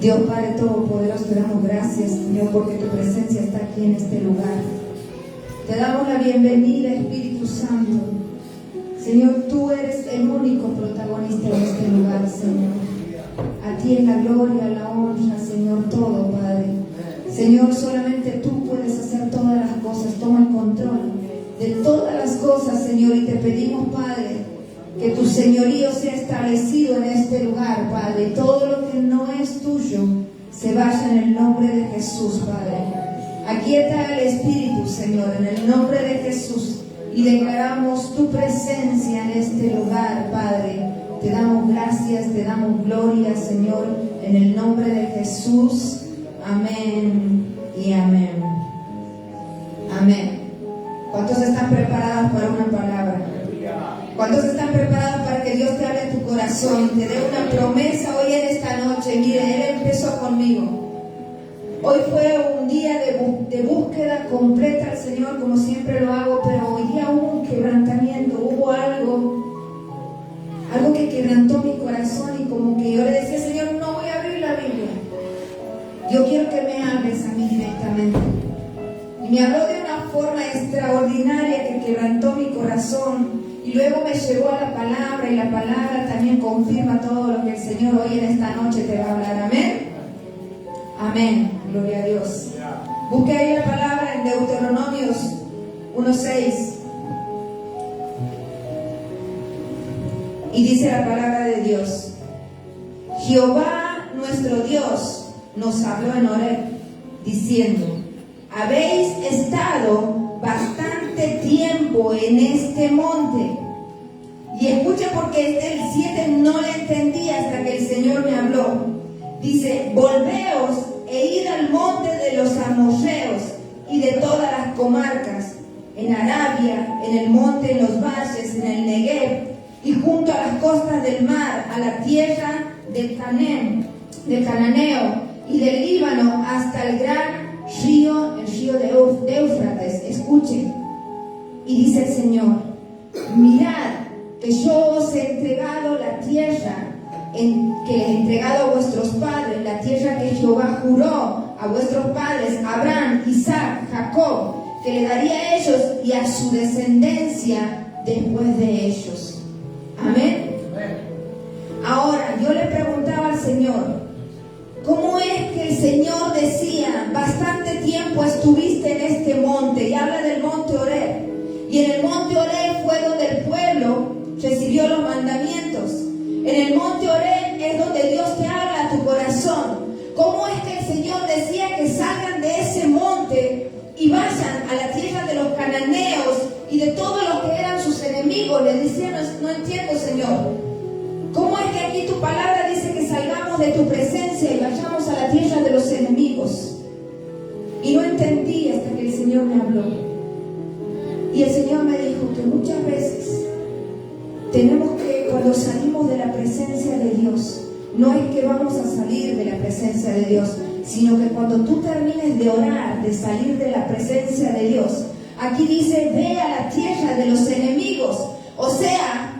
Dios Padre Todopoderoso, te damos gracias, Señor, porque tu presencia está aquí en este lugar. Te damos la bienvenida, Espíritu Santo. Señor, tú eres el único protagonista en este lugar, Señor. A ti es la gloria, la honra, Señor, todo, Padre. Señor, solamente tú puedes hacer todas las cosas. Toma el control de todas las cosas, Señor, y te pedimos, Padre, que tu señorío sea establecido en este lugar, Padre. Todo lo que no es tuyo se vaya en el nombre de Jesús, Padre. Aquieta el Espíritu, Señor, en el nombre de Jesús, y declaramos tu presencia en este lugar, Padre. Te damos gracias, te damos gloria, Señor, en el nombre de Jesús. Amén y amén. Amén. ¿Cuántos están preparados para una palabra? ¿Cuántos están preparados para que Dios te hable a tu corazón? Te dé una promesa hoy en esta noche. Mire, Él empezó conmigo. Hoy fue un día de búsqueda completa al Señor, como siempre lo hago, pero hoy día hubo un quebrantamiento, hubo algo que quebrantó mi corazón, y como que yo le decía, Señor, no voy a abrir la Biblia. Yo quiero que me hables a mí directamente. Y me habló de una forma extraordinaria que quebrantó mi corazón. Y luego me llevó a la palabra, y la palabra también confirma todo lo que el Señor hoy en esta noche te va a hablar. Amén. Amén. Gloria a Dios. Busque ahí la palabra en Deuteronomios 1:6. Y dice la palabra de Dios: Jehová nuestro Dios nos habló en Horeb, diciendo: habéis estado bastante tiempo en este monte. Y escucha, porque el 7 no le entendí hasta que el Señor me habló. Dice: volveos e id al monte de los amorreos y de todas las comarcas, en Arabia, en el monte, en los valles, en el Negev, y junto a las costas del mar, a la tierra del Cananeo y del Líbano, hasta el gran río, el río de Éufrates. Escuchen. Y dice el Señor: mirad que yo os he entregado la tierra que le he entregado a vuestros padres, la tierra que Jehová juró a vuestros padres, Abraham, Isaac, Jacob, que le daría a ellos y a su descendencia después de ellos. Amén. Ahora, yo le preguntaba al Señor, ¿cómo es que el Señor decía, bastante tiempo estuviste en este monte? Y habla del monte Horeb. Y en el monte Horeb fue donde el pueblo recibió los mandamientos. En el monte Horeb es donde Dios te habla a tu corazón. ¿Cómo es que el Señor decía que salgan de ese monte y vayan a la tierra de los cananeos y de todos los que eran sus enemigos? Le decía, no entiendo, Señor. ¿Cómo es que aquí tu palabra dice que salgamos de tu presencia y vayamos a la tierra de los enemigos? Y no entendí hasta que el Señor me habló. Y el Señor me dijo que muchas veces tenemos que, cuando salimos de la presencia de Dios, no es que vamos a salir de la presencia de Dios, sino que cuando tú termines de orar, de salir de la presencia de Dios, aquí dice, ve a la tierra de los enemigos. O sea,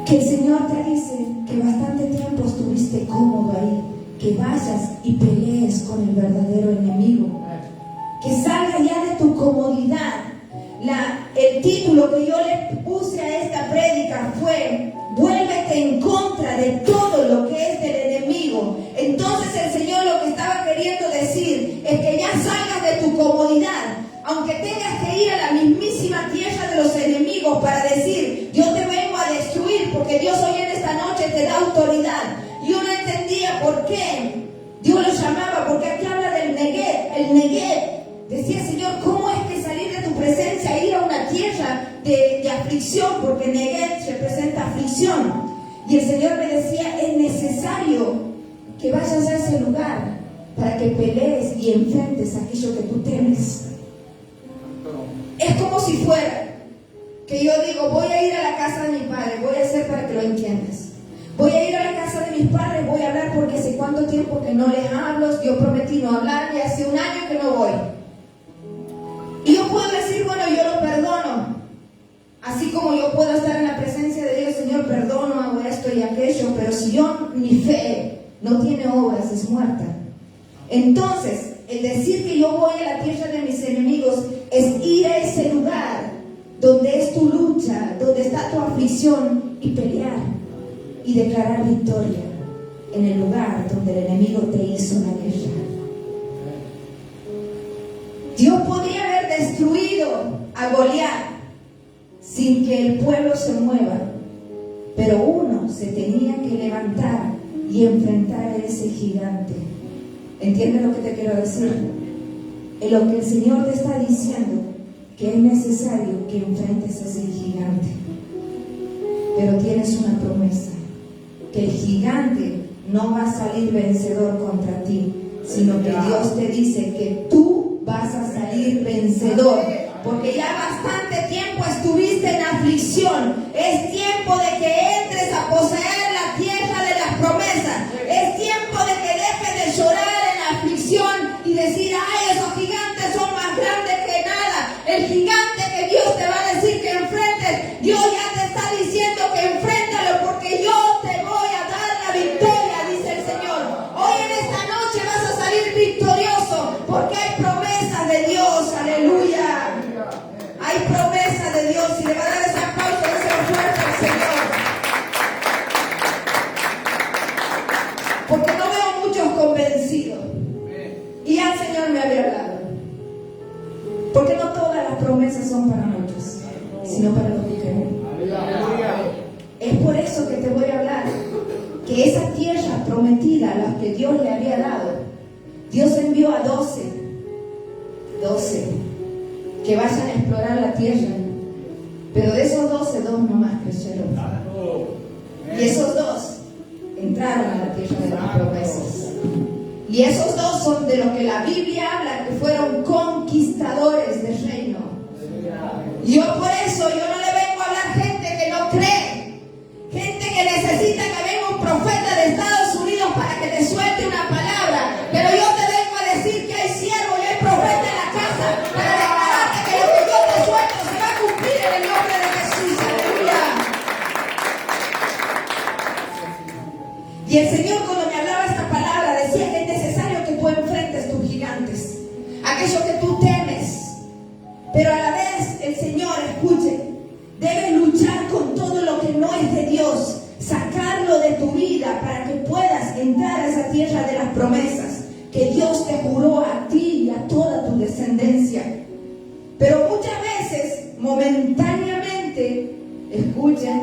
que el Señor te dice que bastante tiempo estuviste cómodo ahí, que vayas y pelees con el verdadero enemigo, que salgas ya de tu comodidad. El título que yo le puse a esta prédica fue: vuélvete en contra de todo lo que es del enemigo. Entonces el Señor lo que estaba queriendo decir es que ya salgas de tu comodidad, aunque tengas que ir a la mismísima tierra de los enemigos para decir, yo te vengo a destruir, porque Dios hoy en esta noche te da autoridad. Yo no entendía por qué Dios lo llamaba, porque aquí habla del Negev. El Negev, decía, Señor, ¿cómo es que salir de tu presencia e ir a una tierra de aflicción? Porque Negev representa aflicción. Y el Señor me decía, es necesario que vayas a ese lugar para que pelees y enfrentes aquello que tú temes. Es como si fuera que yo digo, voy a ir a la casa de mi padre, voy a hacer para que lo entiendas. Voy a ir a la casa de mis padres, voy a hablar porque hace cuánto tiempo que no les hablo, yo prometí no hablar y hace un año que no voy. Y yo puedo decir, bueno, yo lo perdono. Así como yo puedo estar en la presencia de Dios, Señor, perdono, hago esto y aquello, pero si yo mi fe no tiene obras, es muerta. Entonces, el decir que yo voy a la tierra de mis enemigos es ir a ese lugar donde es tu lucha, donde está tu aflicción, y pelear y declarar victoria en el lugar donde el enemigo te hizo la guerra. Dios podría haber destruido a Goliat sin que el pueblo se mueva, pero uno se tenía que levantar y enfrentar a ese gigante. ¿Entiendes lo que te quiero decir? En lo que el Señor te está diciendo, que es necesario que enfrentes a ese gigante. Pero tienes una promesa, que el gigante no va a salir vencedor contra ti, sino que Dios te dice que tú vas a salir vencedor, porque ya bastante tiempo estuviste en aflicción. Es tiempo de que entres a poseer la tierra de las promesas. Es tiempo de que dejes de llorar en la aflicción y decir: ay, esos gigantes son más grandes que nada. El gigante que Dios te va a decir que enfrentes, Dios ya te está diciendo que enfréntalo, porque yo te voy a dar la victoria, dice el Señor. Hoy en esta noche vas a salir victorioso, porque hay promesas de Dios. Aleluya. Hay promesas de Dios, y le va a dar ese aplauso, ese fuerte al Señor. Porque no veo muchos convencidos. Y ya el Señor me había hablado. Porque no todas las promesas son para muchos, sino para los que creen. Es por eso que te voy a hablar, que esa tierra prometida a la que Dios le había dado, Dios envió a 12 que vayan a explorar la tierra, pero de esos 12, 2 nomás creyeron. Y esos 2 entraron a la tierra de las promesas. Y esos 2 son de los que la Biblia habla, que fueron conquistadores del reino. Yo por eso, yo no le vengo a hablar gente que no cree, gente que necesita que venga un profeta de Estados Unidos para que te suelte una palabra. Pero yo te vengo a decir que hay siervo y hay profeta en la casa para declararte que lo que yo te suelto se va a cumplir en el nombre de Jesús. Aleluya. Y el Señor, cuando me hablaba esta palabra, decía que es necesario que tú enfrentes tus gigantes, aquello que tú temes. Pero a la vez el Señor, escuche, debes luchar con todo lo que no es de Dios, sacarlo de tu vida para que puedas entrar a esa tierra de las promesas que Dios te juró a ti y a toda tu descendencia. Pero muchas veces, momentáneamente, escuchen,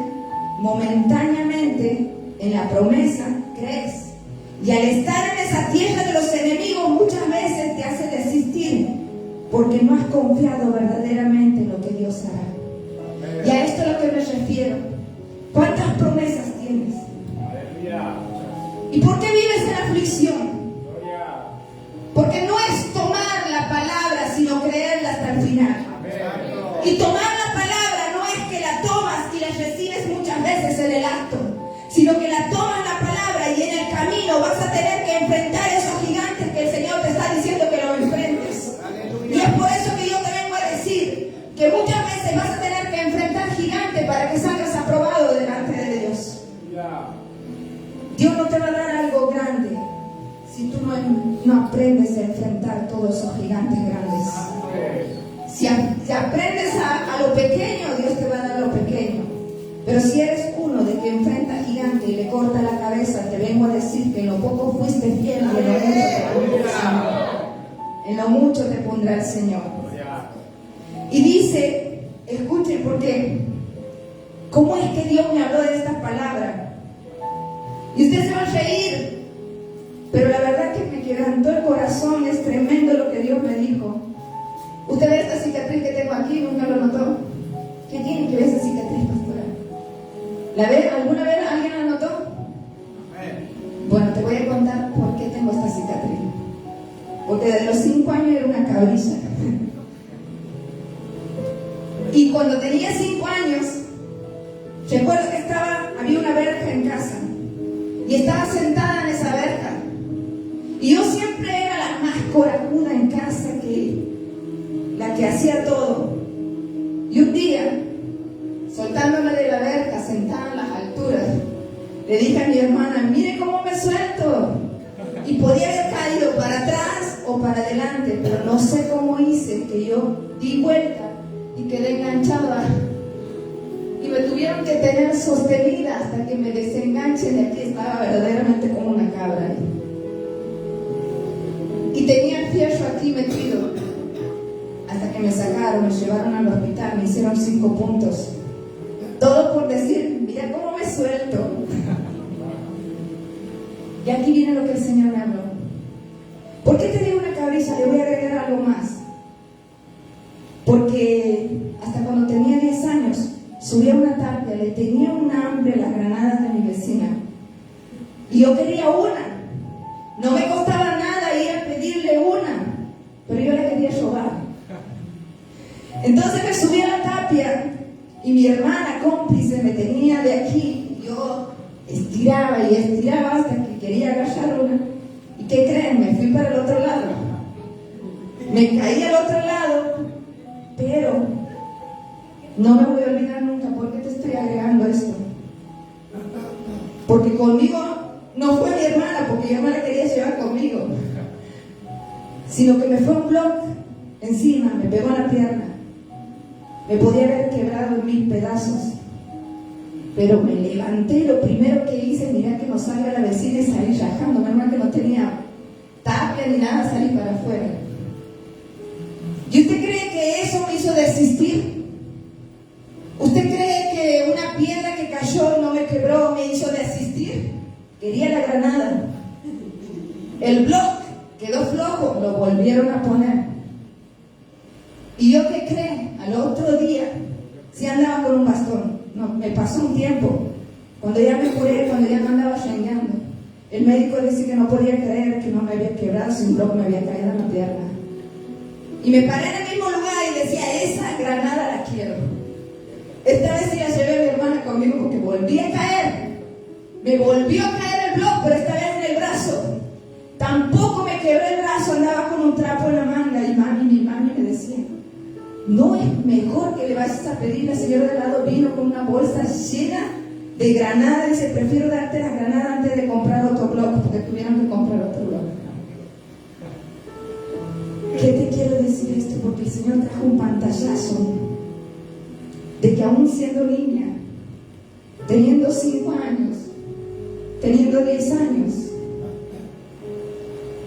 momentáneamente en la promesa crees. Y al estar en esa tierra de los enemigos, muchas veces te hace desistir, porque no has confiado verdaderamente en lo que Dios hará. Y a esto es a lo que me refiero. ¿Cuántas promesas tienes? ¿Y por qué vives en aflicción? Porque no es tomar la palabra, sino creerla hasta el final. Y tomar la palabra no es que la tomas y la recibes muchas veces en el acto, sino que la tomas la palabra y en el camino vas a tener que enfrentar esos gigantes que el Señor te está diciendo que lo enfrentes. Y es por eso que yo te vengo a decir que muchas veces vas a tener que enfrentar gigantes para que salgas aprobado delante de Dios. Dios no te va a dar algo grande si tú no aprendes a enfrentar todos esos gigantes grandes. Si aprendes a lo pequeño, Dios te va a dar lo pequeño. Pero si eres uno de que enfrenta al gigante y le corta la cabeza, te vengo a decir que en lo poco fuiste fiel y en lo mucho te pondrá el Señor. Y dice, escuchen, porque ¿cómo es que Dios me habló de esta palabra? Y ustedes se van a reír, pero la verdad que me quebrantó el corazón. Es tremendo lo que Dios me dijo. Usted ve esta cicatriz que tengo aquí, ¿nunca lo notó? ¿Qué tiene que ver esa cicatriz, pastora? ¿La ve? ¿Alguna vez alguien la notó? Bueno, te voy a contar por qué tengo esta cicatriz. Porque desde los 5 años era una cabrilla. Y cuando tenía 5 años, recuerdo que había una verja en casa. Y estaba sentada en esa verja. Y yo siempre era la más corajuda en casa, la que hacía todo. Y un día, soltándome de la verja, sentada en las alturas, Le dije a mi hermana, mire cómo me suelto. Y podía haber caído para atrás o para adelante, pero no sé cómo hice, que yo di vuelta y quedé enganchada. Y me tuvieron que tener sostenida hasta que me desenganche de aquí. Estaba verdaderamente como una cabra ahí. Y tenía el fierro aquí metido. Hasta que me sacaron, me llevaron al hospital, me hicieron 5 puntos. Todo por decir, mira cómo me suelto. Y aquí viene lo que el Señor me habló. ¿Por qué te digo una cabrilla? Le voy a agregar algo más. Porque hasta cuando tenía 10 años, subí a una tapia, le tenía un hambre a las granadas de mi vecina. Y yo quería una. No me costaba nada ir a pedirle una, pero yo la quería robar. Entonces me subí a la tapia y mi hermana cómplice me tenía de aquí. Yo estiraba y estiraba hasta que quería agarrar una. ¿Y qué creen? Me fui para el otro lado. Me caí al otro lado, pero no me voy a olvidar nunca. ¿Por qué te estoy agregando esto? Porque conmigo no fue mi hermana, porque yo no la quería llevar conmigo, sino que me fue un bloque encima, me pegó en la pierna. Me podía haber quebrado en 1000 pedazos, pero me levanté y lo primero que hice, mirá que no salga la vecina y salí rajando. Menos mal que no tenía tapia ni nada, salí para afuera. ¿Y usted cree que eso me hizo desistir? ¿Usted cree que una piedra que cayó no me quebró, me hizo desistir? Quería la granada. El bloque quedó flojo, lo volvieron a poner. ¿Y yo qué cree? Al otro día, sí andaba con un bastón. No, me pasó un tiempo. Cuando ya me curé, cuando ya me andaba rengueando, el médico decía que no podía creer que no me había quebrado, si un bloque me había caído en la pierna. Y me paré en el mismo lugar y decía, esa granada la quiero. Esta vez sí la llevé a mi hermana conmigo porque volví a caer. Me volvió a caer el bloque, pero esta vez en el brazo. Tampoco me quebré el brazo, andaba con un trapo en la manga. Y mi mami me decía, ¿no es mejor que le vayas a pedir? La señora de lado vino con una bolsa llena de granadas. Dice, prefiero darte las granadas antes de comprar otro bloque, porque tuvieron que comprar otro bloque. ¿Qué te quiero decir esto? Porque el Señor trajo un pantallazo de que aún siendo niña, teniendo 5 años, teniendo 10 años,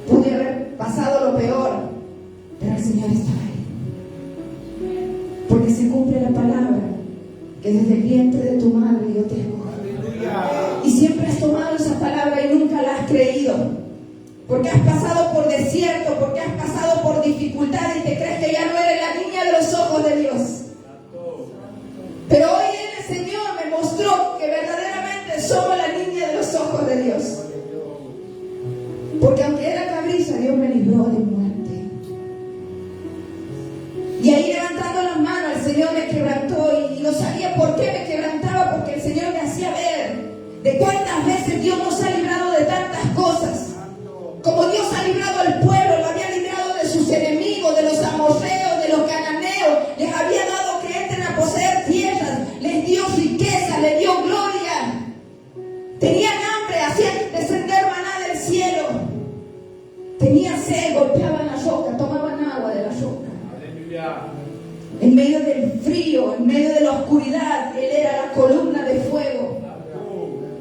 pude haber pasado lo peor, pero el Señor estaba ahí. Porque se cumple la palabra, que desde el vientre de tu madre yo te escogí. Y siempre has tomado esa palabra y nunca la has creído. Porque has pasado por desierto, porque has pasado por dificultad y te crees que ya no eres la niña de los ojos de Dios. Pero hoy el Señor me mostró que verdaderamente somos la niña de los ojos de Dios. Porque aunque era cabrilla, Dios me libró de muerte. Y ahí levantando las manos, el Señor me quebrantó y no sabía por qué me quebrantaba, porque el Señor me hacía ver de cuántas veces Dios nos ha librado de tantas cosas. Como Dios ha librado al pueblo, lo había librado de sus enemigos, de los amorreos, de los cananeos, les había dado que entren a poseer tierras, les dio riqueza, les dio gloria. Tenían hambre, hacían descender maná del cielo. Tenían sed, golpeaban la roca, tomaban agua de la roca. Aleluya. En medio del frío, en medio de la oscuridad, Él era la columna de fuego.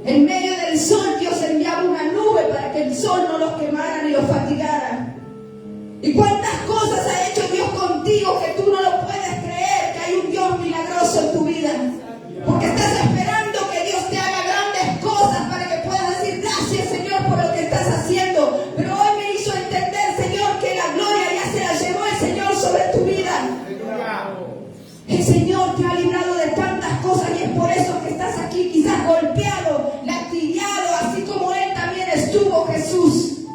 En medio del sol, Dios enviaba una nube para que el sol no los quemara ni los fatigara. ¿Y cuántas cosas ha hecho Dios contigo que tú no lo puedes creer, que hay un Dios milagroso en tu vida? Porque estás esperando que Dios te haga grandes cosas para que puedas decir gracias, Señor, por lo que estás haciendo. Pero hoy me hizo entender, Señor, que la gloria ya se la llevó el Señor sobre tu vida. El Señor te ha librado de tantas cosas y es por eso que estás aquí, quizás golpeado, latigueado, así como Él también estuvo, Jesús.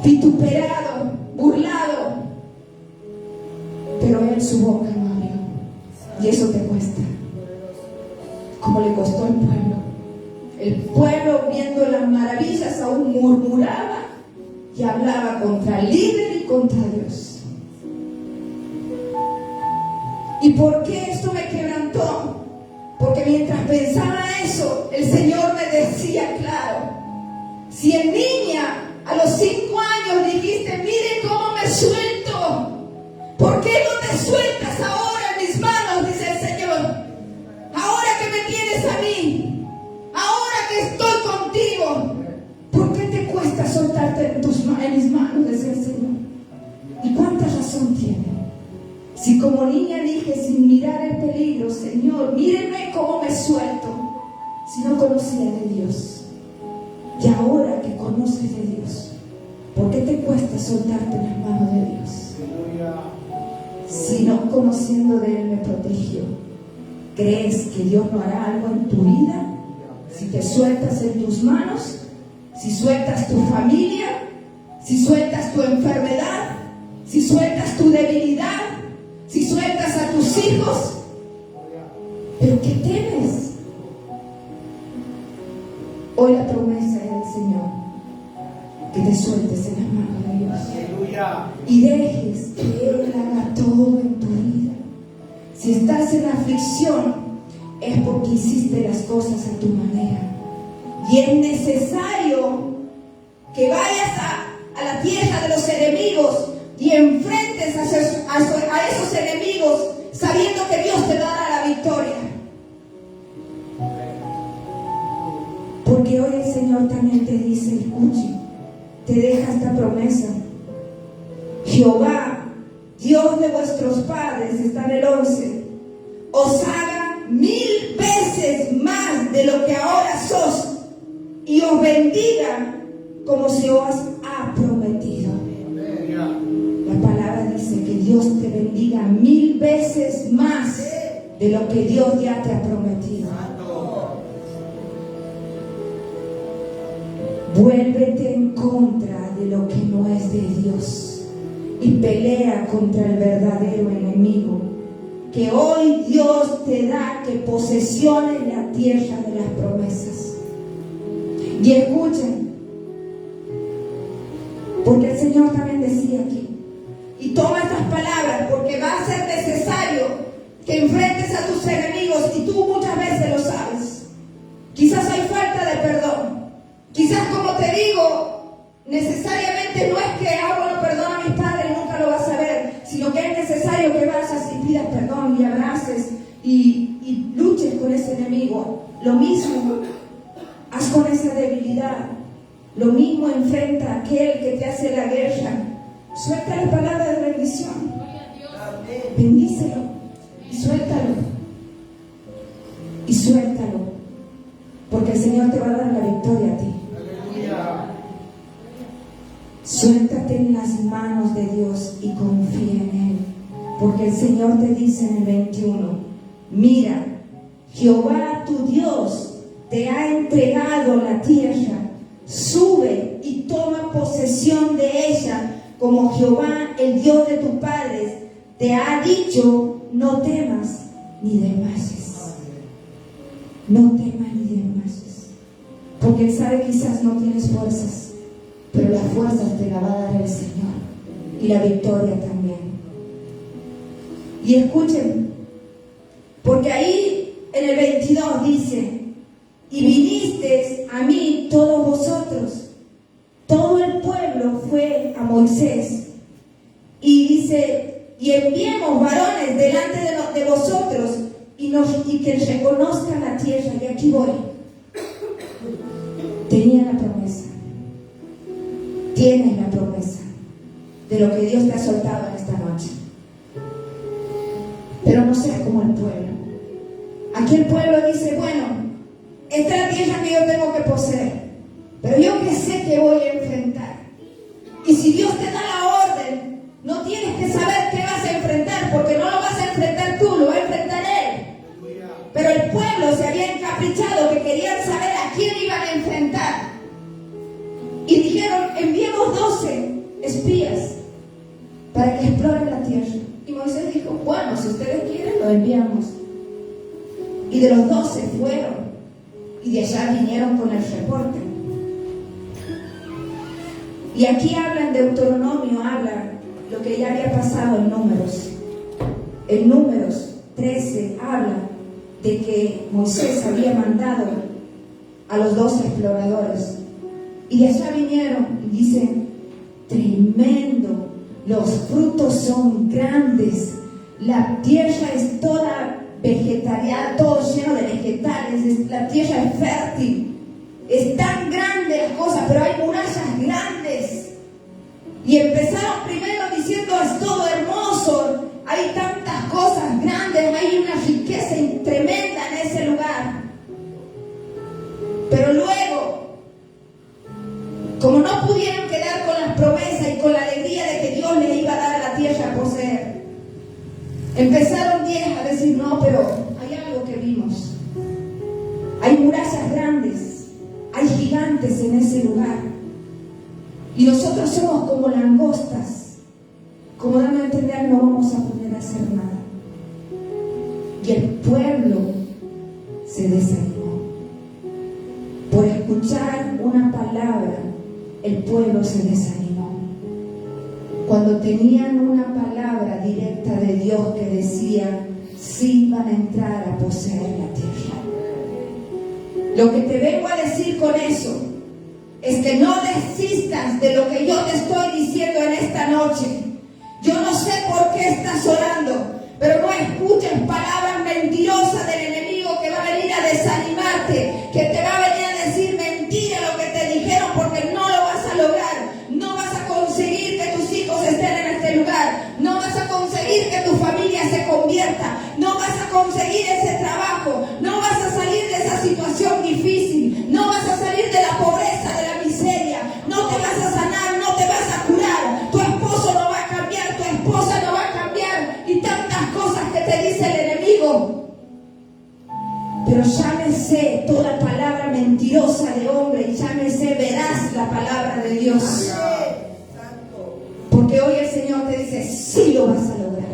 Vituperado, burlado. Pero Él su boca no abrió. Y eso te cuesta. Como le costó al pueblo. El pueblo, viendo las maravillas, aún murmuraba y hablaba contra el líder y contra Dios. ¿Y por qué esto me quebrantó? Porque Porque mientras pensaba eso, el Señor me decía, claro, si en niña a los 5 años dijiste, mire cómo me suelto, ¿por qué no te sueltas ahora en mis manos? Dice el Señor. Ahora que me tienes a mí, ahora que estoy contigo, ¿por qué te cuesta soltarte en mis manos? Dice el Señor. ¿Y cuánta razón tiene? Si como niña dije sin mirar el peligro, Señor, mírenme cómo me suelto, si no conocía de Dios. Y ahora que conoces de Dios, ¿por qué te cuesta soltarte en las manos de Dios? Si no conociendo de Él me protegió, ¿crees que Dios no hará algo en tu vida? Si te sueltas en tus manos, si sueltas tu familia, si sueltas tu enfermedad, si sueltas tu debilidad, si sueltas a tus hijos. ¿Pero qué temes? Hoy la promesa es del Señor, que te sueltes en las manos de Dios y dejes que Él haga todo en tu vida. Si estás en aflicción, es porque hiciste las cosas a tu manera. Y es necesario que vayas a la tierra de los enemigos y enfrentes a esos enemigos sabiendo que Dios te dará la victoria. Porque hoy el Señor también te dice, escuche, te deja esta promesa. Jehová, Dios de vuestros padres, está en el 11, os haga 1000 veces más de lo que ahora sos y os bendiga como se os ha prometido. La palabra dice que Dios te bendiga 1000 veces más de lo que Dios ya te ha prometido. Vuélvete en contra de lo que no es de Dios y pelea contra el verdadero enemigo, que hoy Dios te da que posesiones la tierra de las promesas. Y escuchen, porque el Señor también decía aquí, y toma estas palabras, porque va a ser necesario que enfrentes a tus enemigos, y tú muchas veces lo sabes. Quizás hay falta de perdón. Quizás, como te digo, necesariamente no es que bueno, perdona a mis padres, nunca lo vas a ver, sino que es necesario que vayas y pidas perdón y abraces y luches con ese enemigo. Lo mismo, haz con esa debilidad. Lo mismo enfrenta a aquel que te hace la guerra. Suelta la palabra de bendición. Bendícelo y suéltalo. Y suéltalo. Porque el Señor te va a dar la victoria a ti. Suéltate en las manos de Dios y confía en Él. Porque el Señor te dice en el 21, mira, Jehová tu Dios te ha entregado la tierra. Sube y toma posesión de ella, como Jehová, el Dios de tus padres, te ha dicho, no temas ni desmayes. No temas ni desmayes. Porque Él sabe quizás no tienes fuerzas, pero las fuerzas te las va a dar el Señor. Y la victoria también. Y escuchen, porque ahí en el 22 dice, y vinisteis a mí todos vosotros. Todo el pueblo fue a Moisés. Y dice, y enviemos varones delante de vosotros y que reconozcan la tierra. Y aquí voy. Tenía la promesa. Tienes la promesa de lo que Dios te ha soltado en esta noche. Pero no seas como el pueblo. Aquí el pueblo dice, bueno, esta es la tierra que yo tengo que poseer, pero yo que sé que voy a enfrentar. Y si Dios te da la orden, no tienes que saber qué vas a enfrentar, porque no lo vas a enfrentar tú, lo va a enfrentar Él. Pero el pueblo se había encaprichado que querían saber a quién iban a enfrentar. Y dijeron, enviemos 12 espías para que exploren la tierra. Y Moisés dijo, bueno, si ustedes quieren, lo enviamos. Y de los 12 fueron. Y de allá vinieron con el reporte. Y aquí habla en Deuteronomio, habla lo que ya había pasado en Números. En Números 13 habla de que Moisés había mandado a los 12 exploradores. Y de allá vinieron y dicen: tremendo, los frutos son grandes, la tierra es toda vegetariana, todo lleno de vegetales, la tierra es fértil, es tan grande la cosa, pero hay murallas grandes. Y empezaron primero diciendo: es todo hermoso, hay tantas cosas grandes, hay una riqueza tremenda en ese lugar. Pero luego, como no pudieron quedar con las promesas y con la alegría de que Dios les iba a dar a la tierra a poseer, empezaron 10 a decir: no, pero hay algo que vimos. Hay murallas grandes, hay gigantes en ese lugar. Y nosotros somos como langostas, como dando a entender: no vamos a poder hacer nada. Y el pueblo se desanimó. Por escuchar una palabra, el pueblo se desanimó. Cuando tenían una palabra directa de Dios que decía: sí van a entrar a poseer la tierra. Lo que te vengo a decir con eso es que no desistas de lo que yo te estoy diciendo en esta noche. Yo no sé por qué estás orando, pero no escuches palabras mentirosas del enemigo que va a venir a desanimarte, que te va a venir a decir mentira lo que te dijeron, porque no lo vas a lograr. No vas a conseguir que tus hijos estén en este lugar, no vas a conseguir que tu familia se convierta, no vas a conseguir ese trabajo, no vas a salir de esa situación difícil, no vas a salir de la pobreza, de la miseria, no te vas a sanar, no te vas a curar, tu esposo no va a cambiar, tu esposa no va a cambiar, y tantas cosas que te dice el enemigo. Pero llámese toda palabra mentirosa de hombre y llámese veraz la palabra de Dios. Porque hoy el Señor te dice: sí lo vas a lograr.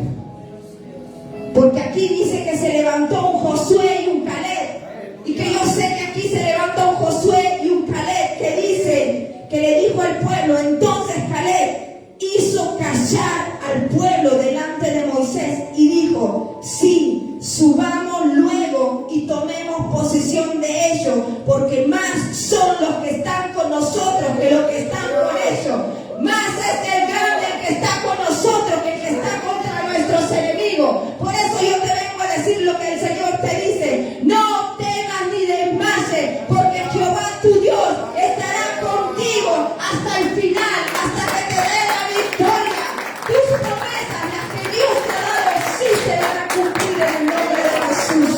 Porque aquí dice que se levantó un Josué y un Caleb. Y que yo sé que aquí se levantó un Josué y un Caleb que dice, que le dijo al pueblo. Entonces Caleb hizo callar al pueblo delante de Moisés y dijo: sí, subamos luego y tomemos posesión de ellos, porque más son los que están con nosotros que los que están con ellos. Más es el grande el que está con nosotros que el que está contra nuestros enemigos. Por eso yo te vengo a decir lo que el Señor te dice: no temas ni desmayes, porque Jehová tu Dios estará contigo hasta el final, hasta que te dé la victoria. Tus promesas, las que Dios te ha dado, sí se van a cumplir en el nombre de Jesús.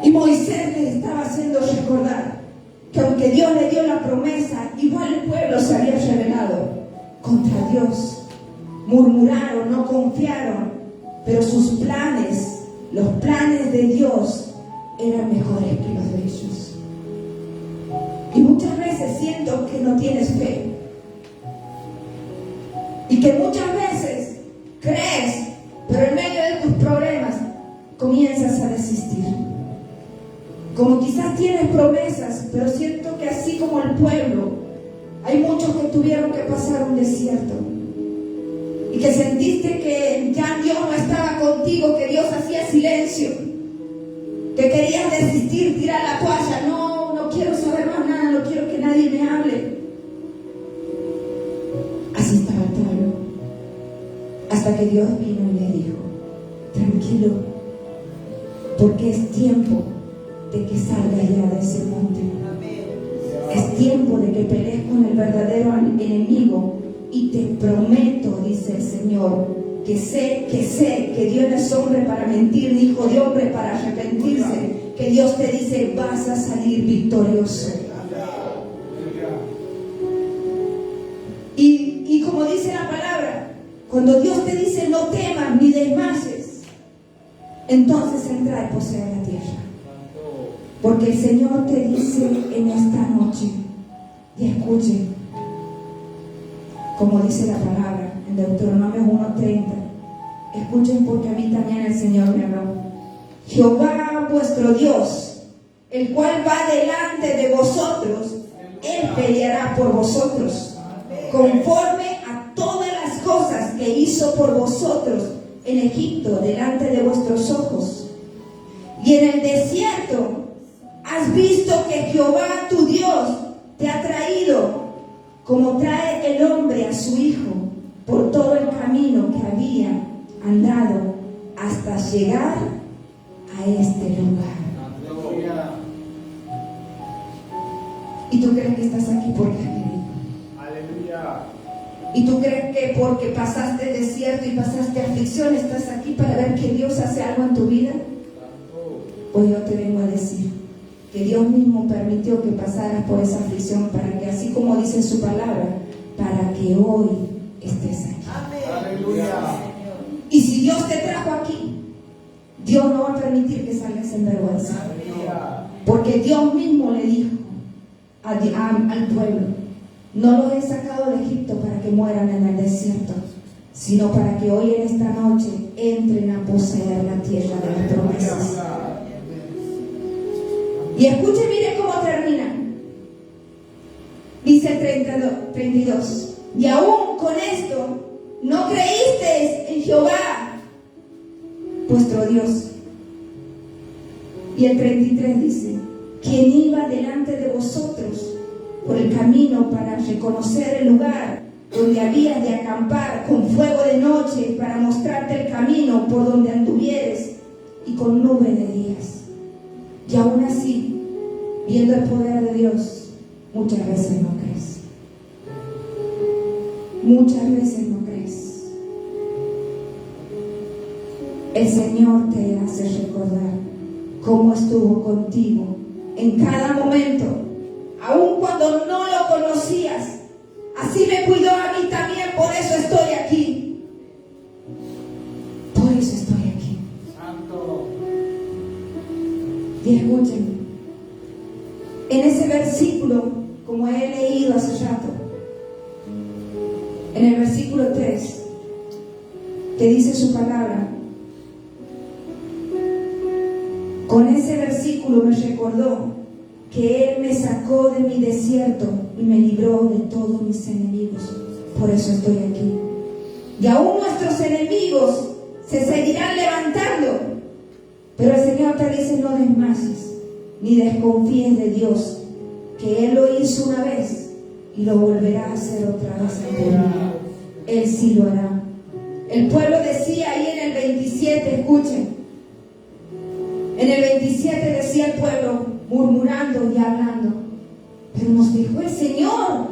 Y Moisés les estaba haciendo recordar que aunque Dios le dio la promesa, igual el pueblo se había rebelado contra Dios. Murmuraron, no confiaron, pero sus planes, los planes de Dios, eran mejores que los de ellos. Y muchas veces siento que no tienes fe. Y que muchas veces crees, pero en medio de tus problemas comienzas a desistir. Como quizás tienes promesas, pero siento que así como el pueblo, hay muchos que tuvieron que pasar un desierto. Y que sentiste que ya Dios no estaba contigo, que Dios hacía silencio. Que querías desistir, tirar la toalla. No quiero saber más nada, no quiero que nadie me hable. Así estaba el pueblo. Hasta que Dios vino y le dijo: tranquilo, porque es tiempo de que salgas ya de ese monte. Es tiempo de que pelees con el verdadero enemigo. Y te prometo, dice el Señor, que sé que Dios no es hombre para mentir, ni hijo de hombre para arrepentirse, que Dios te dice: vas a salir victorioso. Y como dice la palabra, cuando Dios te dice: no temas ni desmayes, entonces entra y posee la tierra. Porque el Señor te dice en esta noche, y escuche, como dice la palabra en Deuteronomio 1:30, escuchen, porque a mí también el Señor me habló. Jehová vuestro Dios, el cual va delante de vosotros, Él peleará por vosotros, conforme a todas las cosas que hizo por vosotros en Egipto delante de vuestros ojos, y en el desierto has visto que Jehová tu Dios te ha traído, como trae el hombre a su hijo, por todo el camino que había andado hasta llegar a este lugar. ¿Y tú crees que estás aquí porque has querido? Aleluya. ¿Y tú crees que porque pasaste desierto y pasaste aflicción estás aquí para ver que Dios hace algo en tu vida? Pues yo te vengo a decir que Dios mismo permitió que pasaras por esa aflicción para que, así como dice su palabra, para que hoy estés aquí. Aleluya. Y si Dios te trajo aquí, Dios no va a permitir que salgas en vergüenza. Porque Dios mismo le dijo al pueblo: no los he sacado de Egipto para que mueran en el desierto, sino para que hoy en esta noche entren a poseer la tierra de las promesas. Y escuche, mire cómo termina. Dice el 32. Y aún con esto no creísteis en Jehová vuestro Dios. Y el 33 dice: quien iba delante de vosotros por el camino para reconocer el lugar donde habías de acampar, con fuego de noche para mostrarte el camino por donde anduvieres, y con nube de días. Y aún así, viendo el poder de Dios, muchas veces no crees. Muchas veces no crees. El Señor te hace recordar cómo estuvo contigo en cada momento, aun cuando no lo conocías. Así me cuidó a mí también, por eso estoy aquí. Por eso estoy aquí. Santo. Y escuchen, en ese versículo, como he leído hace rato, en el versículo 3, que dice su palabra, con ese versículo me recordó que Él me sacó de mi desierto y me libró de todos mis enemigos. Por eso estoy aquí. Y aún nuestros enemigos se seguirán levantando, pero el Señor te dice: no desmayes ni desconfíes de Dios, que Él lo hizo una vez y lo volverá a hacer otra vez en tu vida. Él sí lo hará. El pueblo decía ahí en el 27, escuchen, en el 27 decía el pueblo, murmurando y hablando: pero nos dijo el Señor,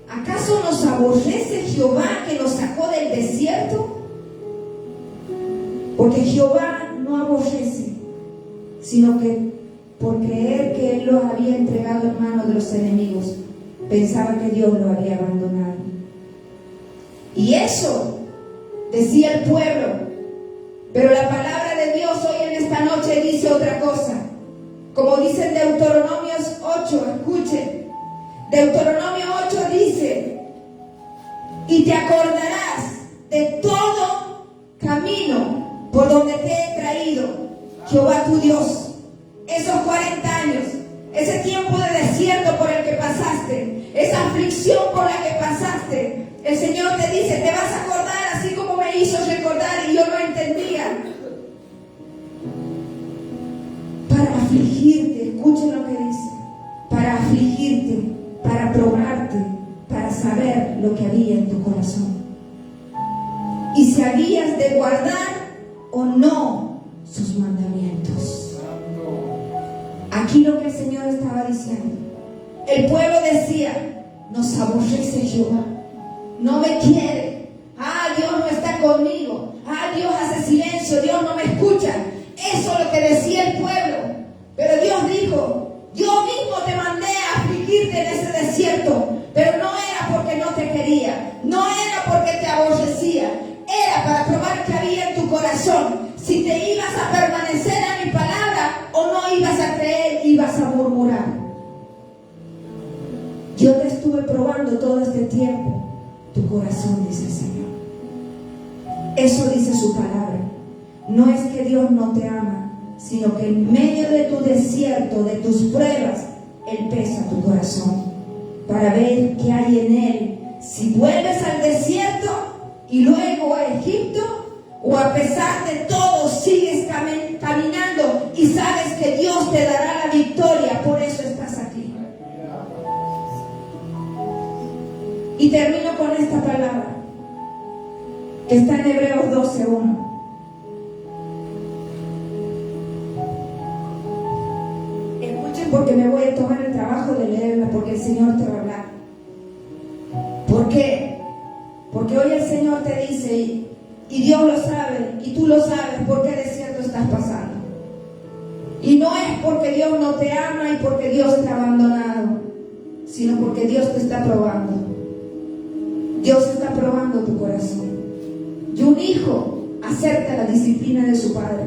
¿acaso nos aborrece Jehová que nos sacó del desierto? Porque Jehová no aborrece, sino que por creer que Él los había entregado en manos de los enemigos, pensaba que Dios los había abandonado. Y eso decía el pueblo. Pero la palabra de Dios hoy en esta noche dice otra cosa. Como dice en Deuteronomio 8, escuchen. Deuteronomio 8 dice: y te acordarás de todo camino por donde te he traído, Jehová tu Dios. Esos 40 años, ese tiempo de desierto por el que pasaste, esa aflicción por la que pasaste, el Señor te dice: te vas a acordar, así como me hizo recordar y yo no entendía. Para afligirte, escuchen lo que dice, para afligirte, para probarte, para saber lo que había en tu corazón, y si habías de guardar o no sus mandamientos. Aquí lo que el Señor estaba diciendo, el pueblo decía: nos aborrece Jehová, no me quiere, Dios no está conmigo, Dios hace silencio, Dios no me escucha. Eso es lo que decía el pueblo. Pero Dios dijo: yo mismo te mandé a afligirte en ese desierto, pero no era porque no te quería, no era porque te aborrecía, era para probar qué había en tu corazón, si te ibas a permanecer a mi palabra o no ibas a creer, ibas a murmurar. Yo te estuve probando todo este tiempo tu corazón, dice el Señor. Eso dice su palabra. No es que Dios no te ama, sino que en medio de tu desierto, de tus pruebas, Él pesa tu corazón para ver qué hay en él. Si vuelves al desierto y luego a Egipto, O a pesar de todo sigues caminando y sabes que Dios te dará la victoria, por eso estás aquí. Y termino con esta palabra que está en Hebreos 12:1. Escuchen, porque me voy a tomar el trabajo de leerla, porque el Señor te va a hablar. ¿Por qué? Porque hoy el Señor te dice, y Dios lo sabe, y tú lo sabes, por qué desierto estás pasando. Y no es porque Dios no te ama y porque Dios te ha abandonado, sino porque Dios te está probando. Dios está probando tu corazón. Y un hijo acepta la disciplina de su padre.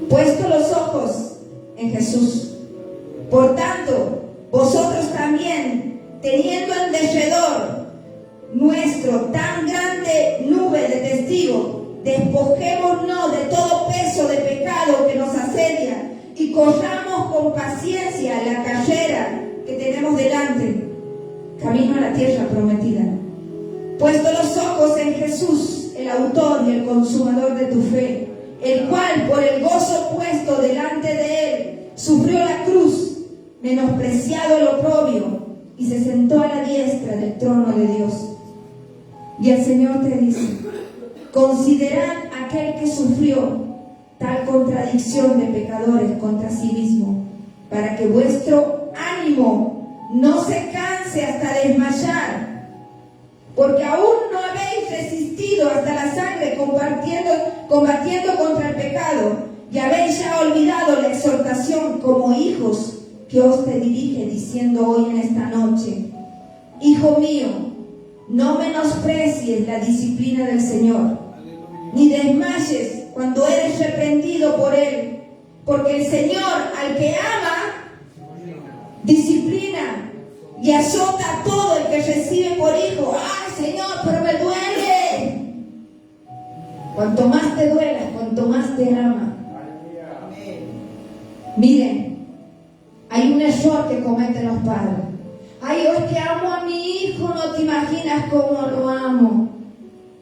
Puesto los ojos en Jesús. Por tanto, vosotros también, teniendo en derredor nuestro tan grande nube de testigos, despojémonos de todo peso de pecado que nos asedia y corramos con paciencia la carrera que tenemos delante, camino a la tierra prometida. Puesto los ojos en Jesús, el autor y el consumador de tu fe, el cual por el gozo puesto delante de él sufrió la cruz, menospreciado el oprobio, y se sentó a la diestra del trono de Dios. Y el Señor te dice: considerad aquel que sufrió tal contradicción de pecadores contra sí mismo, para que vuestro ánimo no se canse hasta desmayar, porque aún no habéis resistido hasta la sangre combatiendo contra el pecado, y habéis ya olvidado la exhortación como hijos que os te dirige, diciendo hoy en esta noche: Hijo mío, no menosprecies la disciplina del Señor, ni desmayes cuando eres reprendido por Él, porque el Señor al que ama disciplina y azota a todo el que recibe por hijo. ¡Ay, Señor, pero me duele! Cuanto más te duela, cuanto más te ama. Miren, hay un error que cometen los padres. Ay, hoy que amo a mi hijo, no te imaginas cómo lo amo.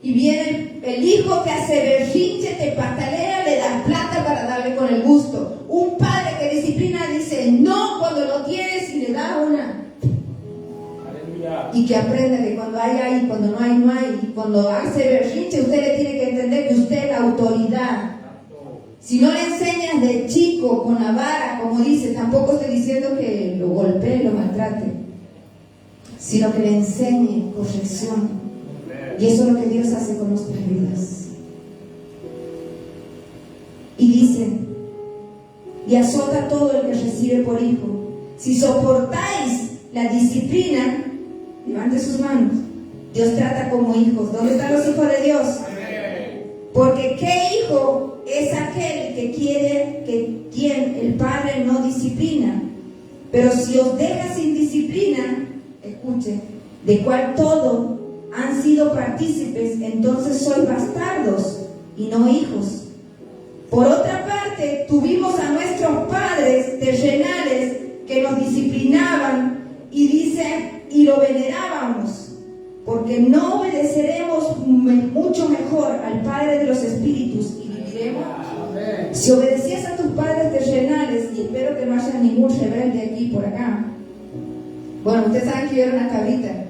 Y viene el hijo que hace berrinche, te patalea, le das plata para darle con el gusto. Un padre que disciplina dice no cuando lo tienes y le da una. Y que aprenda que cuando hay, cuando no hay, no hay. Y cuando hace berrinche, usted le tiene que entender que usted es la autoridad. Si no le enseñas de chico con la vara, como dice, tampoco estoy diciendo que lo golpee, lo maltrate, sino que le enseñe corrección. Y eso es lo que Dios hace con nuestras vidas. Y dice: y azota a todo el que recibe por hijo. Si soportáis la disciplina, levante sus manos. Dios trata como hijos. ¿Dónde están los hijos de Dios? Porque ¿qué hijo es aquel que quiere que quien el padre no disciplina? Pero si os deja sin disciplina, escuchen, de cual todo han sido partícipes, entonces sois bastardos y no hijos. Por otra parte, tuvimos a nuestros padres terrenales que nos disciplinaban, y dice, y lo venerábamos, porque no obedeceremos mucho mejor al Padre de los Espíritus y viviremos. Si obedecías a tus padres terrenales, y espero que no haya ningún rebelde aquí por acá. Bueno, ustedes saben que yo era una cabrita,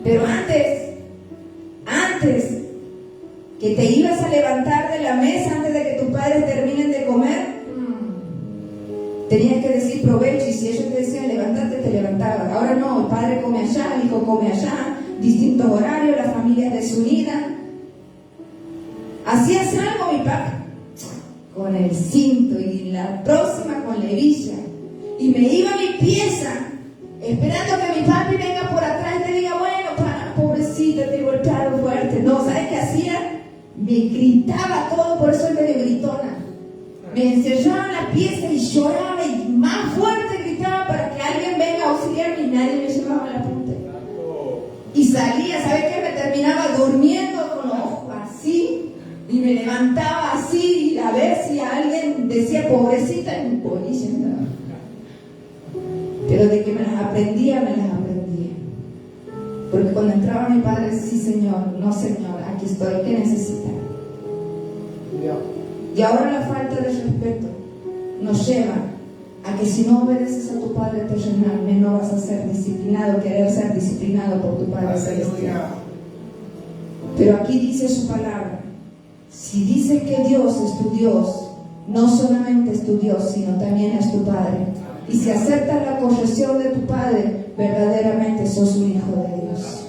pero antes que te ibas a levantar de la mesa, antes de que tus padres terminen de comer, tenías que decir provecho, y si ellos te decían levantarte, te levantabas. Ahora no, el padre come allá, el hijo come allá, distintos horarios, las familias desunidas. Hacías algo, mi papá, con el cinto, y la próxima con la hebilla, y me iba a mi pieza esperando que mi papi venga por atrás y te diga: bueno, para, pobrecita, te golpearon fuerte. No, ¿sabes qué hacía? Me gritaba todo, por eso soy medio gritona. Me encerraba en la pieza y lloraba, y más fuerte gritaba para que alguien venga a auxiliarme, y nadie me llevaba a la punta. Y salía, ¿sabes qué? Me terminaba durmiendo con los ojos así, y me levantaba así, y a ver si alguien decía pobrecita, y me ponía. Pero de que me las aprendía, me las aprendía. Porque cuando entraba mi padre, sí Señor, no Señor, aquí estoy, ¿qué necesita? Y ahora la falta de respeto nos lleva a que si no obedeces a tu Padre terrenal, no vas a ser disciplinado, querer ser disciplinado por tu Padre celestial. Pero aquí dice su palabra, si dices que Dios es tu Dios, no solamente es tu Dios, sino también es tu Padre. Y si aceptas la corrección de tu Padre, verdaderamente sos un hijo de Dios.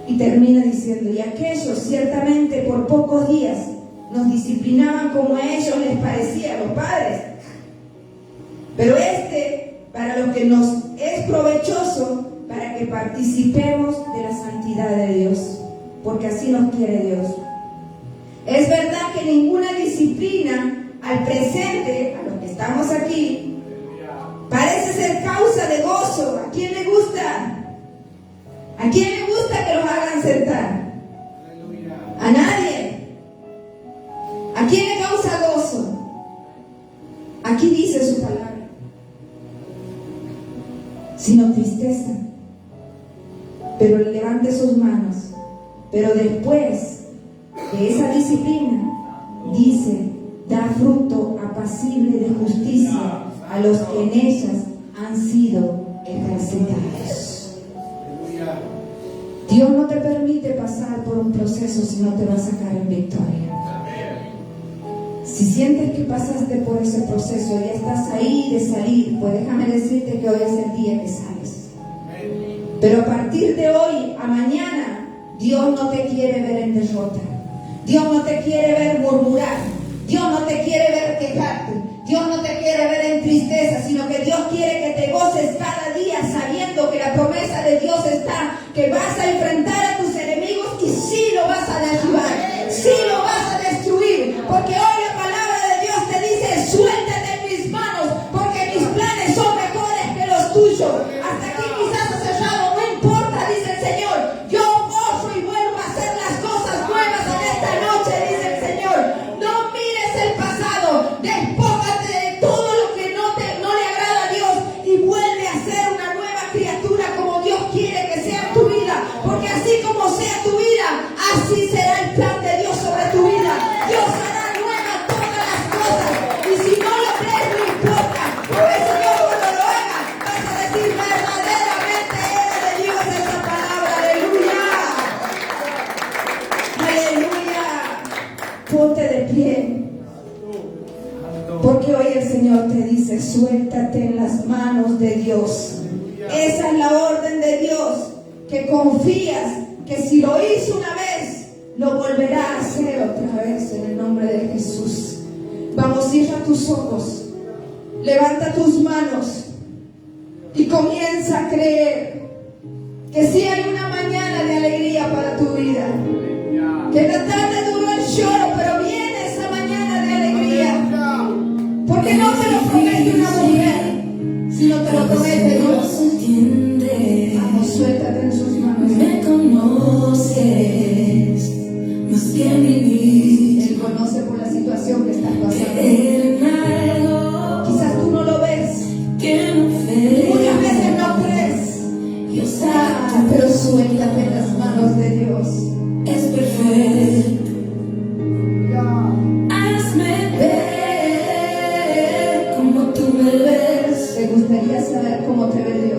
Y termina diciendo, y aquellos ciertamente por pocos días nos disciplinaban como a ellos les parecía, a los padres. Pero para lo que nos es provechoso, para que participemos de la santidad de Dios, porque así nos quiere Dios. Es verdad que ninguna disciplina al presente, a los que estamos aquí, parece ser causa de gozo. ¿A quién le gusta? ¿A quién le gusta que los hagan sentar? A nadie. ¿A quién le causa gozo? Aquí dice su palabra. Sino tristeza. Pero levante sus manos. Pero después de esa disciplina, dice, da fruto apacible de justicia a los que en ellas han sido ejercitados. Dios no te permite pasar por un proceso si no te va a sacar en victoria. Si sientes que pasaste por ese proceso y ya estás ahí de salir, pues déjame decirte que hoy es el día que sales. Pero a partir de hoy a mañana, Dios no te quiere ver en derrota. Dios no te quiere ver murmurar. Dios no te quiere ver quejarte. Dios no te quiere ver en tristeza, sino que Dios quiere que te goces cada día sabiendo que la promesa de Dios está, que vas a enfrentar a tus enemigos y sí lo vas a derribar, sí lo vas a destruir, porque hoy la palabra de Dios te dice, suéltate en mis manos, porque mis planes son mejores que los tuyos. Hasta aquí quizás has cerrado, no importa, dice el Señor, yo gozo y vuelvo a hacer las cosas nuevas en esta noche, dice el Señor. No mires el pasado, despójate de todo lo que no le agrada a Dios y vuelve a ser una nueva criatura como Dios quiere que sea tu vida, porque así como sea tu vida, así será el plan de Dios sobre tu vida. Dios hará nueva todas las cosas, y si no lo crees no importa, porque el Señor cuando lo haga vas a decir verdaderamente era de Dios esa palabra. Aleluya, aleluya. Ponte de pie, porque hoy el Señor te dice, suéltate en las manos de Dios. Esa es la orden de Dios, que confías que si lo hizo una vez, lo volverá a hacer otra vez en el nombre de Jesús. Vamos, cierra tus ojos, levanta tus manos y comienza a creer que sí hay una mañana de alegría para tu vida, que en la tarde duró el lloro, pero viene esa mañana de alegría, porque no te lo promete una mujer, sino te lo promete Dios. Vamos, suéltate en sus manos. Me conoces más que mi vida. Él conoce por la situación que estás pasando. En algo Quizás tú no lo ves, que no muchas ves. veces no crees. Yo sé Pero suéltate en las manos de Dios. es perfecto. Hazme ver como tú me ves. ¿Te gustaría saber cómo te ve Dios?